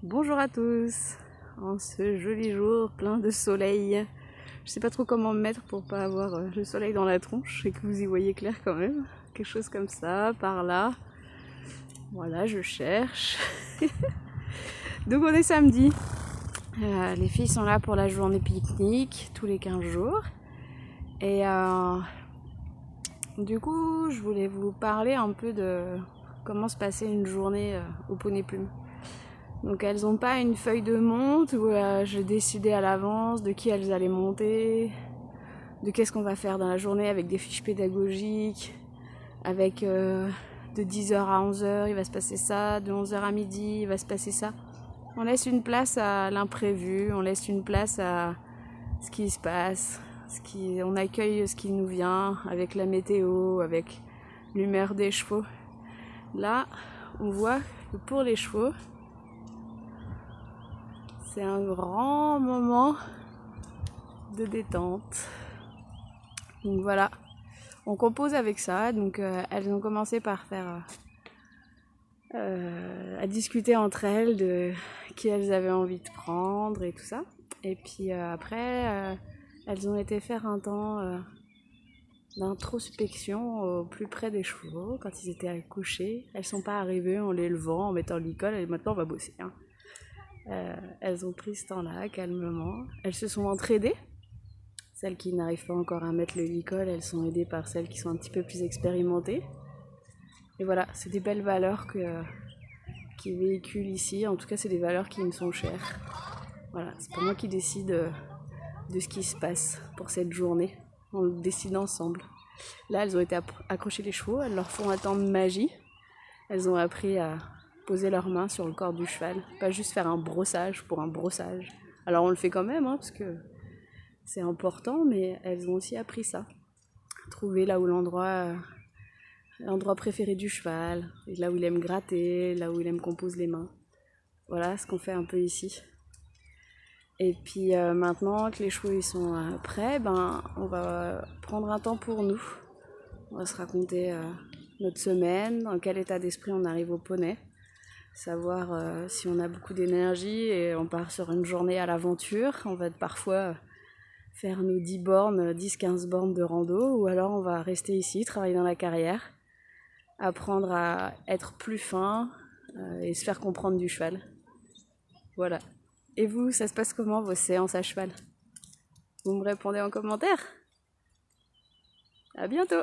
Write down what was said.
Bonjour à tous, en ce joli jour plein de soleil. Je sais pas trop comment me mettre pour pas avoir le soleil dans la tronche et que vous y voyez clair quand même. Quelque chose comme ça, par là. Voilà, je cherche. Donc on est samedi. Les filles sont là pour la journée pique-nique tous les 15 jours. Et du coup, je voulais vous parler un peu de comment se passait une journée au Poney Plume. Donc elles n'ont pas une feuille de monte où je décidais à l'avance de qui elles allaient monter, de qu'est-ce qu'on va faire dans la journée avec des fiches pédagogiques, avec de 10h à 11h il va se passer ça, de 11h à midi il va se passer ça. On laisse une place à l'imprévu, on laisse une place à ce qui se passe, on accueille ce qui nous vient avec la météo, avec l'humeur des chevaux. Là, on voit que pour les chevaux, c'est un grand moment de détente. Donc voilà, on compose avec ça. Donc elles ont commencé par faire à discuter entre elles de qui elles avaient envie de prendre et tout ça. Et puis après, elles ont été faire un temps d'introspection au plus près des chevaux quand ils étaient accouchés. Elles sont pas arrivées en les levant, en mettant l'icône et maintenant on va bosser. Elles ont pris ce temps-là calmement. Elles se sont entraidées. Celles qui n'arrivent pas encore à mettre le licol, elles sont aidées par celles qui sont un petit peu plus expérimentées. Et voilà, c'est des belles valeurs qui véhiculent ici. En tout cas, c'est des valeurs qui me sont chères. Voilà, c'est pas moi qui décide de ce qui se passe pour cette journée. On le décide ensemble. Là, elles ont été accrocher les chevaux. Elles leur font un temps de magie. Elles ont appris à poser leurs mains sur le corps du cheval. Pas juste faire un brossage pour un brossage. Alors on le fait quand même, parce que c'est important, mais elles ont aussi appris ça. Trouver là où l'endroit préféré du cheval, là où il aime gratter, là où il aime qu'on pose les mains. Voilà ce qu'on fait un peu ici. Et puis maintenant que les chevaux ils sont prêts, on va prendre un temps pour nous. On va se raconter notre semaine, dans quel état d'esprit on arrive au poney. Savoir si on a beaucoup d'énergie et on part sur une journée à l'aventure. On va parfois faire nos 10-15 bornes de rando, ou alors on va rester ici, travailler dans la carrière, apprendre à être plus fin et se faire comprendre du cheval. Voilà. Et vous, ça se passe comment vos séances à cheval? Vous me répondez en commentaire? À bientôt!